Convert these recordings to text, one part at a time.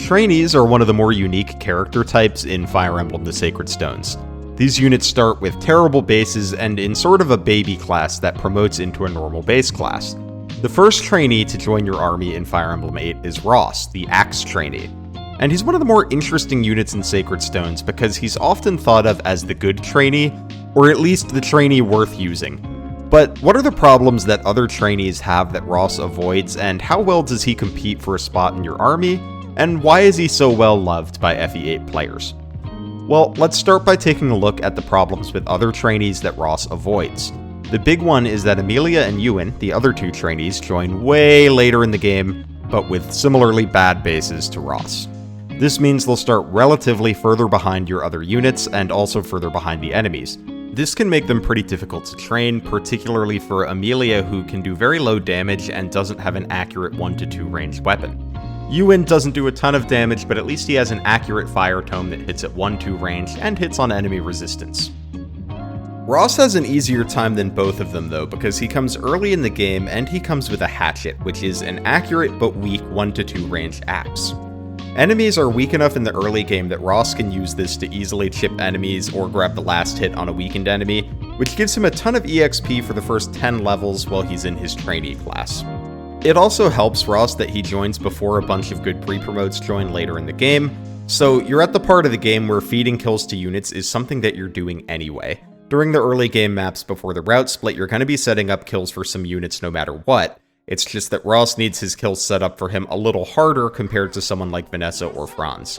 Trainees are one of the more unique character types in Fire Emblem The Sacred Stones. These units start with terrible bases and in sort of a baby class that promotes into a normal base class. The first trainee to join your army in Fire Emblem 8 is Ross, the Axe trainee. And he's one of the more interesting units in Sacred Stones because he's often thought of as the good trainee, or at least the trainee worth using. But what are the problems that other trainees have that Ross avoids, and how well does he compete for a spot in your army, and why is he so well loved by FE8 players? Well, let's start by taking a look at the problems with other trainees that Ross avoids. The big one is that Amelia and Ewan, the other two trainees, join way later in the game, but with similarly bad bases to Ross. This means they'll start relatively further behind your other units, and also further behind the enemies. This can make them pretty difficult to train, particularly for Amelia, who can do very low damage and doesn't have an accurate 1-2 ranged weapon. Ewan doesn't do a ton of damage, but at least he has an accurate fire tome that hits at 1-2 range and hits on enemy resistance. Ross has an easier time than both of them though, because he comes early in the game and he comes with a hatchet, which is an accurate but weak 1-2 range axe. Enemies are weak enough in the early game that Ross can use this to easily chip enemies or grab the last hit on a weakened enemy, which gives him a ton of EXP for the first 10 levels while he's in his trainee class. It also helps Ross that he joins before a bunch of good pre-promotes join later in the game, so you're at the part of the game where feeding kills to units is something that you're doing anyway. During the early game maps before the route split, you're going to be setting up kills for some units no matter what. It's just that Ross needs his kills set up for him a little harder compared to someone like Vanessa or Franz.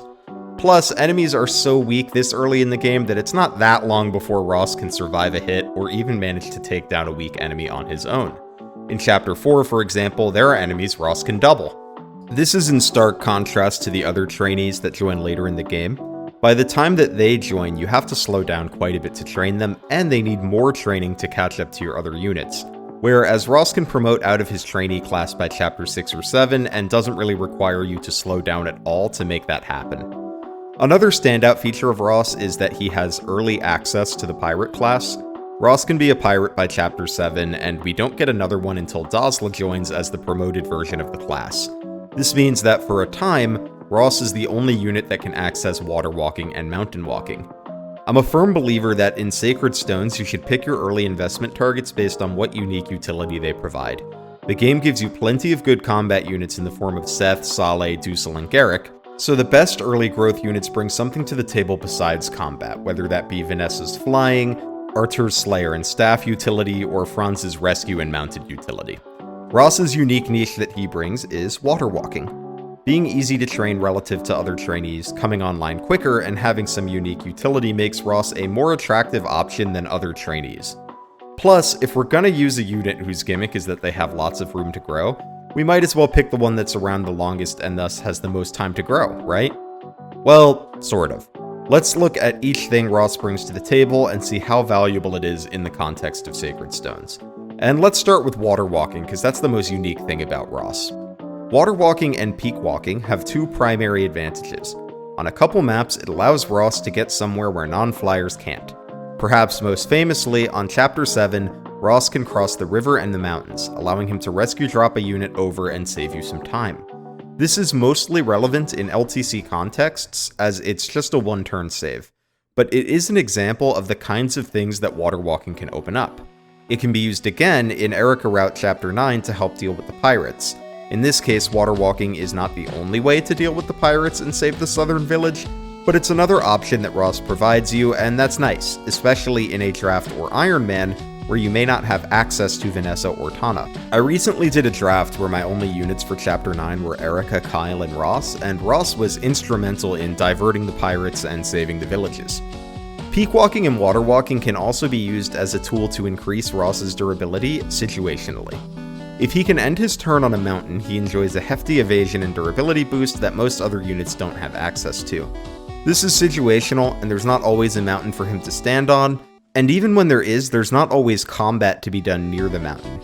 Plus, enemies are so weak this early in the game that it's not that long before Ross can survive a hit or even manage to take down a weak enemy on his own. In Chapter 4, for example, there are enemies Ross can double. This is in stark contrast to the other trainees that join later in the game. By the time that they join, you have to slow down quite a bit to train them, and they need more training to catch up to your other units. Whereas Ross can promote out of his trainee class by Chapter 6 or 7, and doesn't really require you to slow down at all to make that happen. Another standout feature of Ross is that he has early access to the pirate class. Ross can be a pirate by Chapter 7, and we don't get another one until Dazla joins as the promoted version of the class. This means that for a time, Ross is the only unit that can access water walking and mountain walking. I'm a firm believer that in Sacred Stones you should pick your early investment targets based on what unique utility they provide. The game gives you plenty of good combat units in the form of Seth, Saleh, Dusel, and Garrick, so the best early growth units bring something to the table besides combat, whether that be Vanessa's flying, Artur's Slayer and Staff utility, or Franz's rescue and mounted utility. Ross's unique niche that he brings is water walking. Being easy to train relative to other trainees, coming online quicker, and having some unique utility makes Ross a more attractive option than other trainees. Plus, if we're gonna use a unit whose gimmick is that they have lots of room to grow, we might as well pick the one that's around the longest and thus has the most time to grow, right? Well, sort of. Let's look at each thing Ross brings to the table and see how valuable it is in the context of Sacred Stones. And let's start with water walking, because that's the most unique thing about Ross. Water walking and peak walking have two primary advantages. On a couple maps, it allows Ross to get somewhere where non-flyers can't. Perhaps most famously, on Chapter 7, Ross can cross the river and the mountains, allowing him to rescue drop a unit over and save you some time. This is mostly relevant in LTC contexts, as it's just a one-turn save, but it is an example of the kinds of things that water walking can open up. It can be used again in Erica Route Chapter 9 to help deal with the pirates. In this case, water walking is not the only way to deal with the pirates and save the southern village, but it's another option that Ross provides you, and that's nice, especially in a draft or Iron Man, where you may not have access to Vanessa or Tana. I recently did a draft where my only units for Chapter 9 were Erica, Kyle, and Ross was instrumental in diverting the pirates and saving the villages. Peak walking and water walking can also be used as a tool to increase Ross's durability situationally. If he can end his turn on a mountain, he enjoys a hefty evasion and durability boost that most other units don't have access to. This is situational, and there's not always a mountain for him to stand on, and even when there is, there's not always combat to be done near the mountain.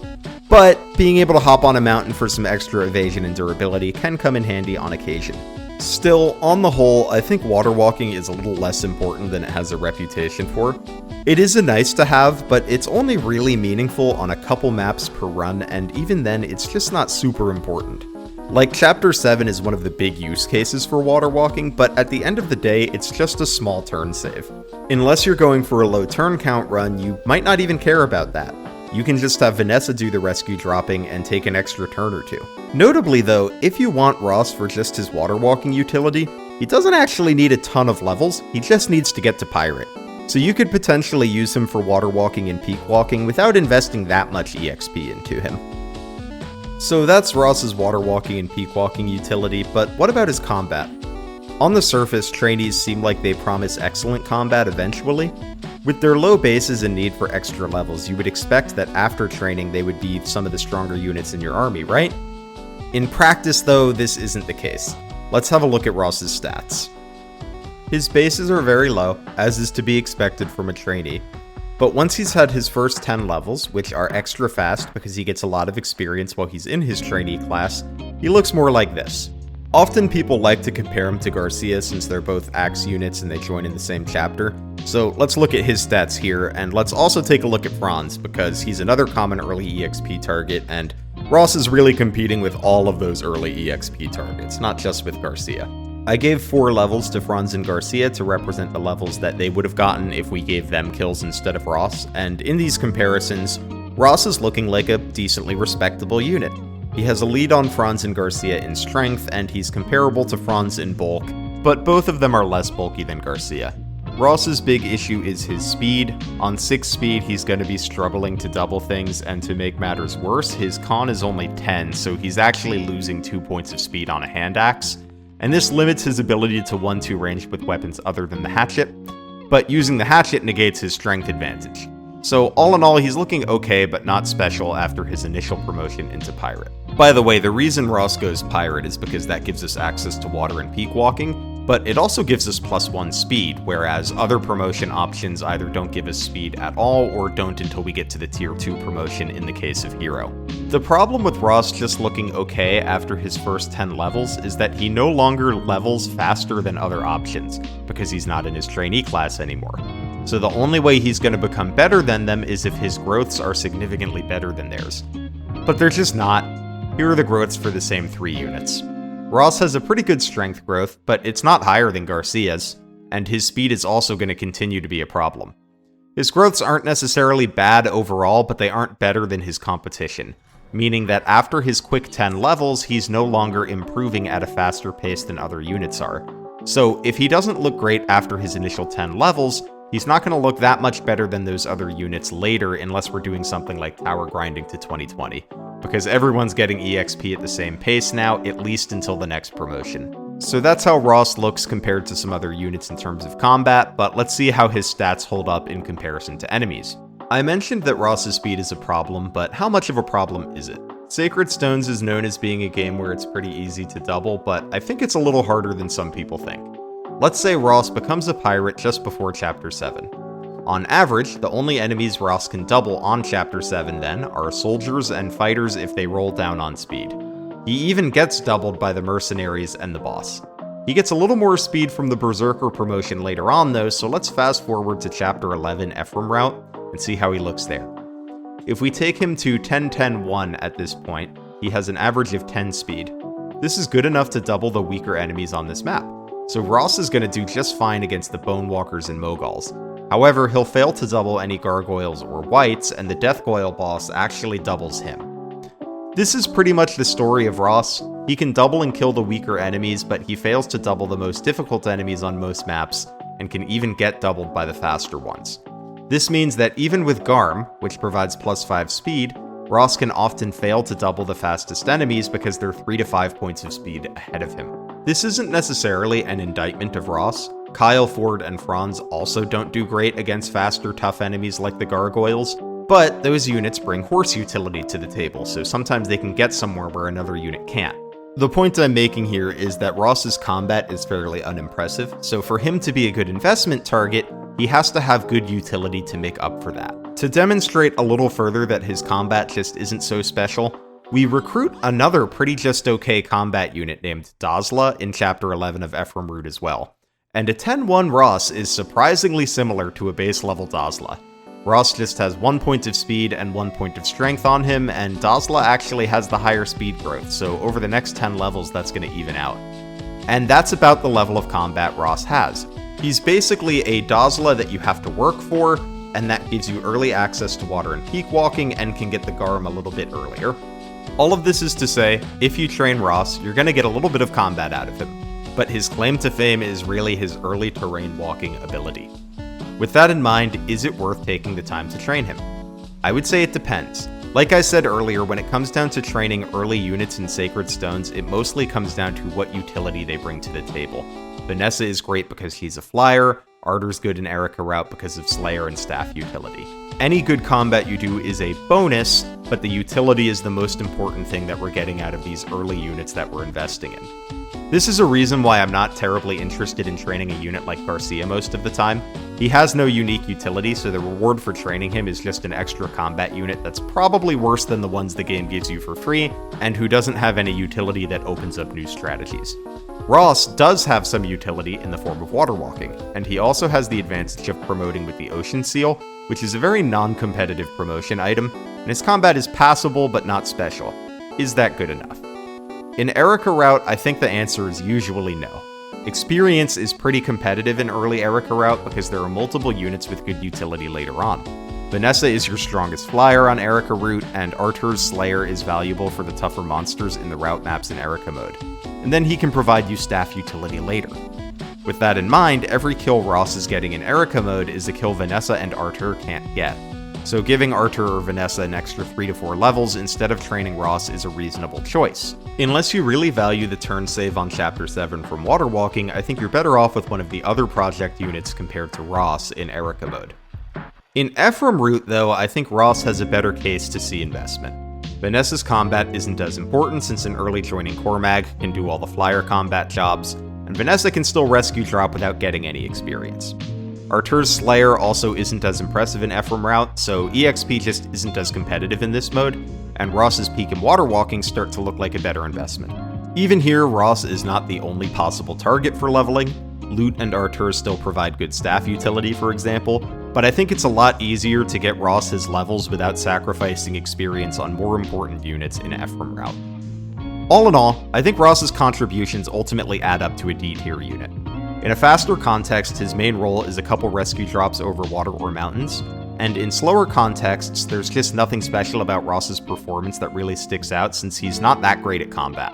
But being able to hop on a mountain for some extra evasion and durability can come in handy on occasion. Still, on the whole, I think water walking is a little less important than it has a reputation for. It is a nice to have, but it's only really meaningful on a couple maps per run, and even then, it's just not super important. Like, Chapter 7 is one of the big use cases for water walking, but at the end of the day, it's just a small turn save. Unless you're going for a low turn count run, you might not even care about that. You can just have Vanessa do the rescue dropping and take an extra turn or two. Notably though, if you want Ross for just his water walking utility, he doesn't actually need a ton of levels, he just needs to get to Pirate. So you could potentially use him for water walking and peak walking without investing that much EXP into him. So that's Ross's water walking and peak walking utility, but what about his combat? On the surface, trainees seem like they promise excellent combat eventually. With their low bases and need for extra levels, you would expect that after training they would be some of the stronger units in your army, right? In practice though, this isn't the case. Let's have a look at Ross's stats. His bases are very low, as is to be expected from a trainee. But once he's had his first 10 levels, which are extra fast because he gets a lot of experience while he's in his trainee class, he looks more like this. Often people like to compare him to Garcia since they're both axe units and they join in the same chapter. So let's look at his stats here, and let's also take a look at Franz, because he's another common early EXP target, and Ross is really competing with all of those early EXP targets, not just with Garcia. I gave 4 levels to Franz and Garcia to represent the levels that they would have gotten if we gave them kills instead of Ross, and in these comparisons, Ross is looking like a decently respectable unit. He has a lead on Franz and Garcia in strength, and he's comparable to Franz in bulk, but both of them are less bulky than Garcia. Ross's big issue is his speed. On 6 speed, he's going to be struggling to double things, and to make matters worse, his con is only 10, so he's actually losing 2 points of speed on a hand axe. And this limits his ability to 1-2 range with weapons other than the hatchet, but using the hatchet negates his strength advantage. So all in all, he's looking okay, but not special after his initial promotion into Pirate. By the way, the reason Ross goes Pirate is because that gives us access to water and peak walking, but it also gives us +1 speed, whereas other promotion options either don't give us speed at all or don't until we get to the tier 2 promotion in the case of Hero. The problem with Ross just looking okay after his first 10 levels is that he no longer levels faster than other options, because he's not in his trainee class anymore. So the only way he's going to become better than them is if his growths are significantly better than theirs. But they're just not. Here are the growths for the same 3 units. Ross has a pretty good strength growth, but it's not higher than Garcia's, and his speed is also going to continue to be a problem. His growths aren't necessarily bad overall, but they aren't better than his competition, meaning that after his quick 10 levels, he's no longer improving at a faster pace than other units are. So if he doesn't look great after his initial 10 levels, he's not going to look that much better than those other units later unless we're doing something like tower grinding to 2020. Because everyone's getting EXP at the same pace now, at least until the next promotion. So that's how Ross looks compared to some other units in terms of combat, but let's see how his stats hold up in comparison to enemies. I mentioned that Ross's speed is a problem, but how much of a problem is it? Sacred Stones is known as being a game where it's pretty easy to double, but I think it's a little harder than some people think. Let's say Ross becomes a pirate just before Chapter 7. On average, the only enemies Ross can double on Chapter 7 then are soldiers and fighters if they roll down on speed. He even gets doubled by the mercenaries and the boss. He gets a little more speed from the Berserker promotion later on though, so let's fast forward to Chapter 11 Ephraim route and see how he looks there. If we take him to 10-10-1 at this point, he has an average of 10 speed. This is good enough to double the weaker enemies on this map, so Ross is going to do just fine against the Bonewalkers and Moguls. However, he'll fail to double any Gargoyles or Wights, and the Deathgoyle boss actually doubles him. This is pretty much the story of Ross. He can double and kill the weaker enemies, but he fails to double the most difficult enemies on most maps, and can even get doubled by the faster ones. This means that even with Garm, which provides +5 speed, Ross can often fail to double the fastest enemies because they're 3 to 5 points of speed ahead of him. This isn't necessarily an indictment of Ross. Kyle, Ford, and Franz also don't do great against faster, tough enemies like the Gargoyles, but those units bring horse utility to the table, so sometimes they can get somewhere where another unit can't. The point I'm making here is that Ross's combat is fairly unimpressive, so for him to be a good investment target, he has to have good utility to make up for that. To demonstrate a little further that his combat just isn't so special, we recruit another pretty just okay combat unit named Dazla in Chapter 11 of Ephraim Root as well. And a 10-1 Ross is surprisingly similar to a base level Dazla. Ross just has 1 point of speed and 1 point of strength on him, and Dazla actually has the higher speed growth, so over the next 10 levels that's going to even out. And that's about the level of combat Ross has. He's basically a Dazla that you have to work for, and that gives you early access to water and peak walking and can get the Garm a little bit earlier. All of this is to say, if you train Ross, you're going to get a little bit of combat out of him, but his claim to fame is really his early terrain walking ability. With that in mind, is it worth taking the time to train him? I would say it depends. Like I said earlier, when it comes down to training early units in Sacred Stones, it mostly comes down to what utility they bring to the table. Vanessa is great because she's a flyer, Arter's good in Erica route because of Slayer and staff utility. Any good combat you do is a bonus, but the utility is the most important thing that we're getting out of these early units that we're investing in. This is a reason why I'm not terribly interested in training a unit like Garcia most of the time. He has no unique utility, so the reward for training him is just an extra combat unit that's probably worse than the ones the game gives you for free, and who doesn't have any utility that opens up new strategies. Ross does have some utility in the form of water walking, and he also has the advantage of promoting with the Ocean Seal, which is a very non-competitive promotion item, and his combat is passable but not special. Is that good enough? In Erica route, I think the answer is usually no. Experience is pretty competitive in early Erica route because there are multiple units with good utility later on. Vanessa is your strongest flyer on Erica route, and Arter's Slayer is valuable for the tougher monsters in the route maps in Erica mode. And then he can provide you staff utility later. With that in mind, every kill Ross is getting in Erica mode is a kill Vanessa and Arter can't get. So giving Arter or Vanessa an extra 3 to 4 levels instead of training Ross is a reasonable choice. Unless you really value the turn save on Chapter 7 from water walking, I think you're better off with one of the other project units compared to Ross in Erica mode. In Ephraim route though, I think Ross has a better case to see investment. Vanessa's combat isn't as important since an early joining Cormag can do all the flyer combat jobs, and Vanessa can still rescue drop without getting any experience. Arter's Slayer also isn't as impressive in Ephraim route, so EXP just isn't as competitive in this mode, and Ross's peak and water walking start to look like a better investment. Even here, Ross is not the only possible target for leveling. Loot and Arter still provide good staff utility, for example, but I think it's a lot easier to get Ross his levels without sacrificing experience on more important units in Ephraim route. All in all, I think Ross's contributions ultimately add up to a D tier unit. In a faster context, his main role is a couple rescue drops over water or mountains, and in slower contexts, there's just nothing special about Ross's performance that really sticks out since he's not that great at combat.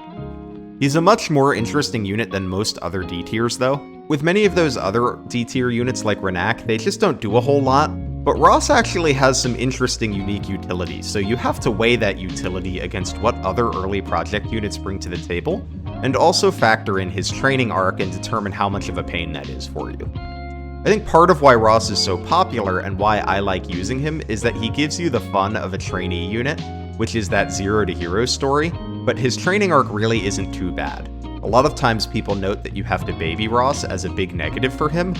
He's a much more interesting unit than most other D tiers though. With many of those other D tier units like Renak, they just don't do a whole lot, but Ross actually has some interesting unique utility, so you have to weigh that utility against what other early project units bring to the table, and also factor in his training arc and determine how much of a pain that is for you. I think part of why Ross is so popular and why I like using him is that he gives you the fun of a trainee unit, which is that 0 to hero story, but his training arc really isn't too bad. A lot of times people note that you have to baby Ross as a big negative for him,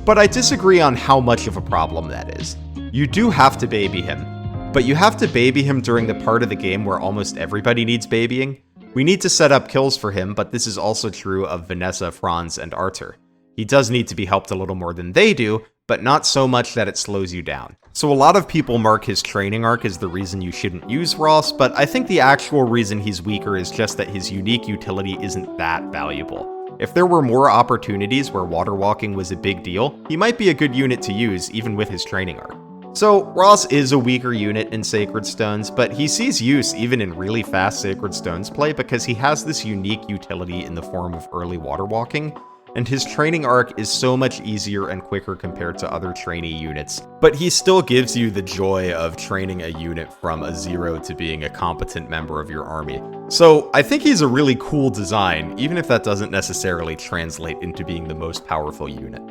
but I disagree on how much of a problem that is. You do have to baby him, but you have to baby him during the part of the game where almost everybody needs babying. We need to set up kills for him, but this is also true of Vanessa, Franz, and Arter. He does need to be helped a little more than they do, but not so much that it slows you down. So a lot of people mark his training arc as the reason you shouldn't use Ross, but I think the actual reason he's weaker is just that his unique utility isn't that valuable. If there were more opportunities where water walking was a big deal, he might be a good unit to use even with his training arc. So Ross is a weaker unit in Sacred Stones, but he sees use even in really fast Sacred Stones play because he has this unique utility in the form of early water walking, and his training arc is so much easier and quicker compared to other trainee units. But he still gives you the joy of training a unit from a 0 to being a competent member of your army. So I think he's a really cool design, even if that doesn't necessarily translate into being the most powerful unit.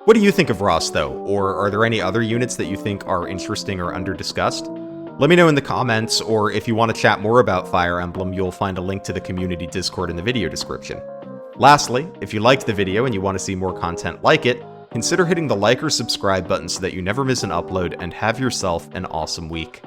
What do you think of Ross though, or are there any other units that you think are interesting or under-discussed? Let me know in the comments, or if you want to chat more about Fire Emblem, you'll find a link to the community Discord in the video description. Lastly, if you liked the video and you want to see more content like it, consider hitting the like or subscribe button so that you never miss an upload, and have yourself an awesome week.